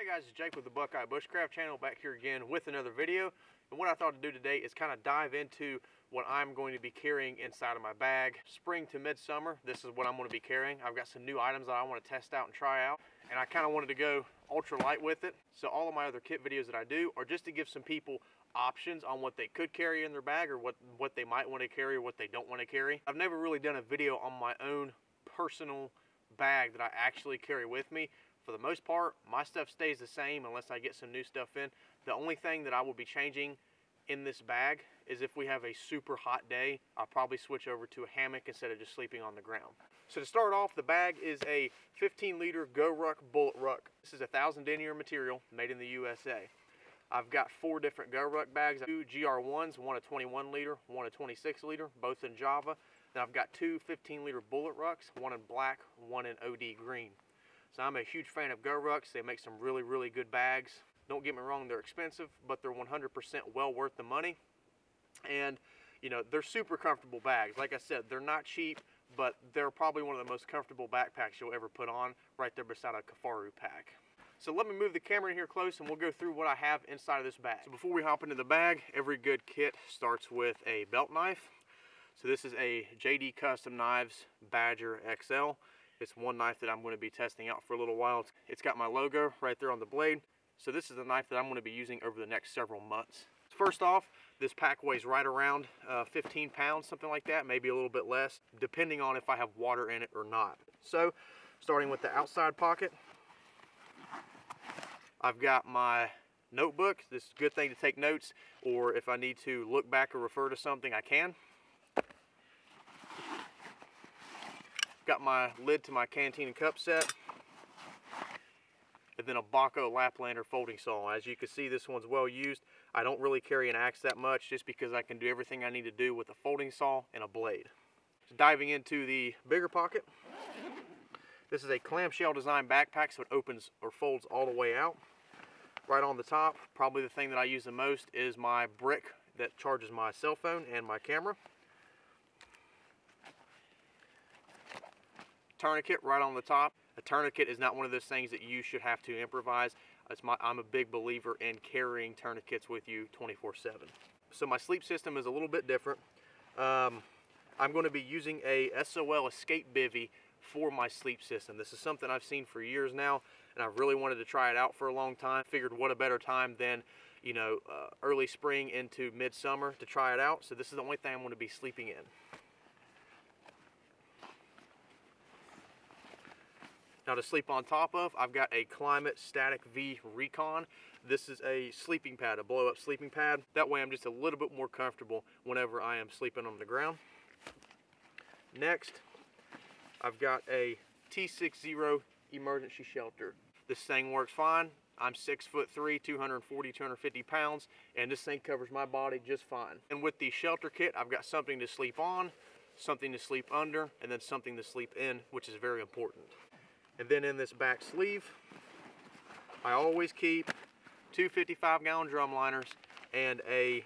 Hey guys, it's Jake with the Buckeye Bushcraft channel, back here again with another video. And what I thought to do today is kind of dive into what I'm going to be carrying inside of my bag. Spring to midsummer, this is what I'm going to be carrying. I've got some new items that I want to test out and try out, and I kind of wanted to go ultra light with it. So all of my other kit videos that I do are just to give some people options on what they could carry in their bag, or what they might want to carry, or what they don't want to carry. I've never really done a video on my own personal bag that I actually carry with me. For the most part, my stuff stays the same unless I get some new stuff in. The only thing that I will be changing in this bag is if we have a super hot day, I'll probably switch over to a hammock instead of just sleeping on the ground. So to start off, the bag is a 15-liter GoRuck bullet ruck. This is a 1,000 denier material made in the USA. I've got 4 different GoRuck bags, 2 GR1s, one a 21-liter, one a 26-liter, both in Java. Then I've got 2 15-liter bullet rucks, one in black, one in OD green. So I'm a huge fan of GoRucks. They make some really, really good bags. Don't get me wrong, they're expensive, but they're 100% well worth the money. And, you know, they're super comfortable bags. Like I said, they're not cheap, but they're probably one of the most comfortable backpacks you'll ever put on, right there beside a Kafaru pack. So let me move the camera in here close and we'll go through what I have inside of this bag. So before we hop into the bag, every good kit starts with a belt knife. So this is a JD Custom Knives Badger XL. It's one knife that I'm going to be testing out for a little while. It's got my logo right there on the blade. So this is a knife that I'm going to be using over the next several months. First off, this pack weighs right around 15 pounds, something like that, maybe a little bit less, depending on if I have water in it or not. So, starting with the outside pocket, I've got my notebook. This is a good thing to take notes, or if I need to look back or refer to something, I can. Got my lid to my canteen and cup set, and then a Baco Laplander folding saw. As you can see, this one's well used. I don't really carry an axe that much just because I can do everything I need to do with a folding saw and a blade. So diving into the bigger pocket, this is a clamshell design backpack, so it opens or folds all the way out. Right on the top, probably the thing that I use the most is my brick that charges my cell phone and my camera. Tourniquet right on the top. A tourniquet is not one of those things that you should have to improvise. I'm a big believer in carrying tourniquets with you 24/7. So my sleep system is a little bit different. I'm going to be using a SOL escape bivy for my sleep system. This is something I've seen for years now, and I've really wanted to try it out for a long time. Figured what a better time than, you know, early spring into midsummer to try it out. So this is the only thing I'm going to be sleeping in. Now to sleep on top of, I've got a Climate Static V Recon. This is a sleeping pad, a blow-up sleeping pad. That way I'm just a little bit more comfortable whenever I am sleeping on the ground. Next, I've got a T60 Emergency Shelter. This thing works fine. I'm 6'3", 240, 250 pounds, and this thing covers my body just fine. And with the shelter kit, I've got something to sleep on, something to sleep under, and then something to sleep in, which is very important. And then in this back sleeve, I always keep 2 55-gallon drum liners and a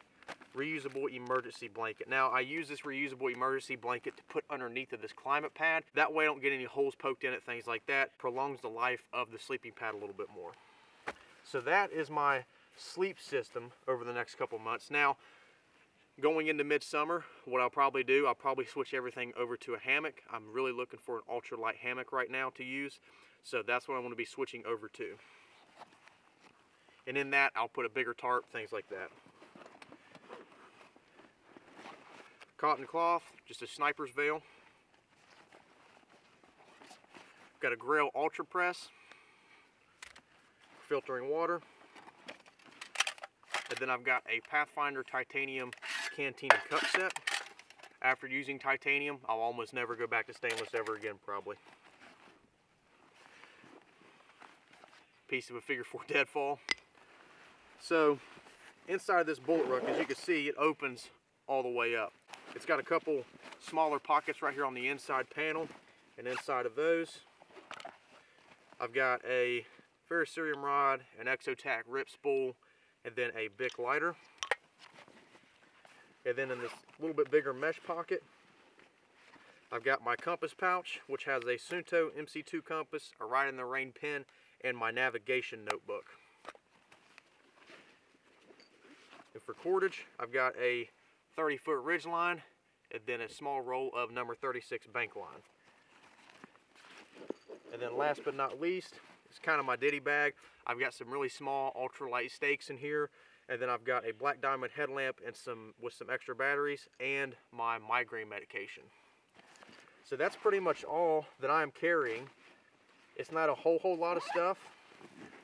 reusable emergency blanket. Now, I use this reusable emergency blanket to put underneath of this climate pad. That way I don't get any holes poked in it, things like that. Prolongs the life of the sleeping pad a little bit more. So that is my sleep system over the next couple months. Now, going into midsummer, what I'll probably do, I'll probably switch everything over to a hammock. I'm really looking for an ultralight hammock right now to use. So that's what I'm going to be switching over to. And in that, I'll put a bigger tarp, things like that. Cotton cloth, just a sniper's veil. Got a Grail Ultra Press, filtering water. And then I've got a Pathfinder titanium canteen and cup set. After using titanium, I'll almost never go back to stainless ever again, probably. Piece of a figure 4 deadfall. So, inside this bullet ruck, as you can see, it opens all the way up. It's got a couple smaller pockets right here on the inside panel, and inside of those, I've got a ferrocerium rod, an Exotac rip spool, and then a Bic lighter. And then in this little bit bigger mesh pocket, I've got my compass pouch, which has a Sunto MC2 compass, a Ride in the Rain pen, and my navigation notebook. And for cordage, I've got a 30-foot ridge line and then a small roll of number 36 bank line. And then last but not least, it's kind of my Diddy bag. I've got some really small ultralight stakes in here, and then I've got a black diamond headlamp and some extra batteries and my migraine medication. So that's pretty much all that I'm carrying. It's not a whole lot of stuff,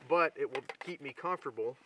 but it will keep me comfortable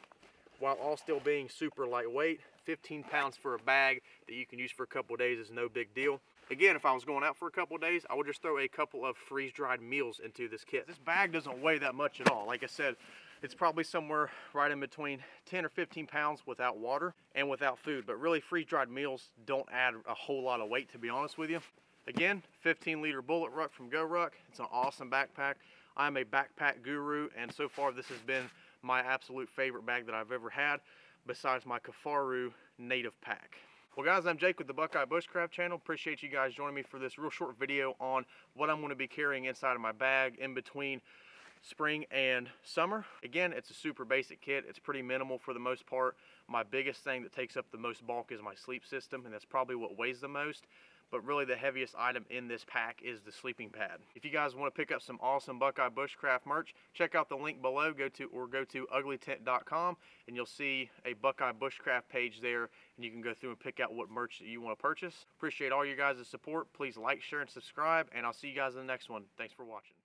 while all still being super lightweight. 15 pounds for a bag that you can use for a couple of days is no big deal. Again, if I was going out for a couple of days, I would just throw a couple of freeze-dried meals into this kit. This bag doesn't weigh that much at all. Like I said, it's probably somewhere right in between 10 or 15 pounds without water and without food. But really, freeze-dried meals don't add a whole lot of weight, to be honest with you. Again, 15-liter bullet Ruck from GoRuck. It's an awesome backpack. I'm a backpack guru, and so far this has been my absolute favorite bag that I've ever had, besides my Kafaru native pack. Well guys, I'm Jake with the Buckeye Bushcraft channel. Appreciate you guys joining me for this real short video on what I'm going to be carrying inside of my bag in between spring and summer. Again, it's a super basic kit. It's pretty minimal for the most part. My biggest thing that takes up the most bulk is my sleep system, and that's probably what weighs the most. But really the heaviest item in this pack is the sleeping pad. If you guys want to pick up some awesome Buckeye Bushcraft merch, check out the link below. Go to uglytent.com and you'll see a Buckeye Bushcraft page there, and you can go through and pick out what merch that you want to purchase. Appreciate all you guys' support. Please like, share, and subscribe, and I'll see you guys in the next one. Thanks for watching.